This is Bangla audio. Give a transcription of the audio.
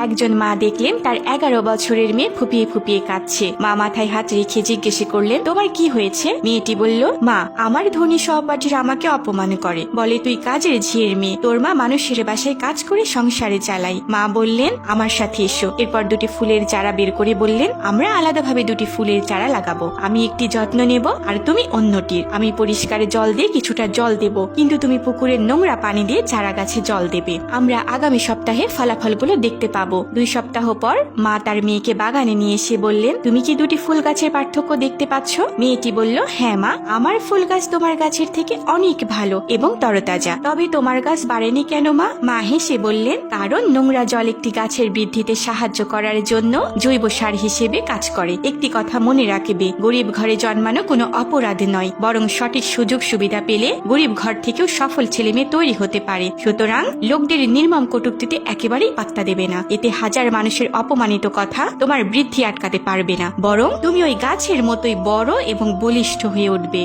একজন মা দেখলেন তার 11 বছরের মেয়ে ফুপিয়ে ফুপিয়ে কাঁদছে। মা মাথায় হাত রেখে জিজ্ঞেস করলেন, তোমার কি হয়েছে? মেয়েটি বলল, মা, আমার ধনী সহপাঠীরা আমাকে অপমান করে, বলে তুই কাজের ঝিয়ের মেয়ে, তোর মা মানুষের বাসায় কাজ করে সংসারে চালাই। মা বললেন, আমার সাথে এসো। এরপর দুটি ফুলের চারা বের করে বললেন, আমরা আলাদাভাবে দুটি ফুলের চারা লাগাবো। আমি একটি যত্ন নেব আর তুমি অন্যটির। আমি পরিষ্কার জল দিয়ে কিছুটা জল দেব, কিন্তু তুমি পুকুরের নোংরা পানি দিয়ে চারা গাছে জল দেবে। আমরা আগামী সপ্তাহে ফলাফলগুলো দেখতে পাবো। 2 সপ্তাহ পর মা তার মেয়েকে বাগানে নিয়ে এসে বললেন, তুমি কি দুটি ফুল গাছের পার্থক্য দেখতে পাচ্ছ? মেয়েটি বলল, হ্যাঁ মা, আমার ফুল গাছ তোমার গাছের থেকে অনেক ভালো এবং তরতাজা। তবে তোমার গাছ বাড়েনি কেন মা? মা হেসে বললেন, কারণ নোংরা জল একটি গাছের বৃদ্ধিতে সাহায্য করার জন্য জৈব সার হিসেবে কাজ করে। একটি কথা মনে রাখবে, গরিব ঘরে জন্মানো কোনো অপরাধ নয়, বরং সঠিক সুযোগ সুবিধা পেলে গরিব ঘর থেকেও সফল ছেলে মেয়ে তৈরি হতে পারে। সুতরাং লোকদের নির্মম কটূক্তিতে একেবারেই পাত্তা দেবে না। এতে হাজার মানুষের অপমানিত কথা তোমার বৃদ্ধি আটকাতে পারবে না, বরং তুমি ওই গাছের মতোই বড় এবং বলিষ্ঠ হয়ে উঠবে।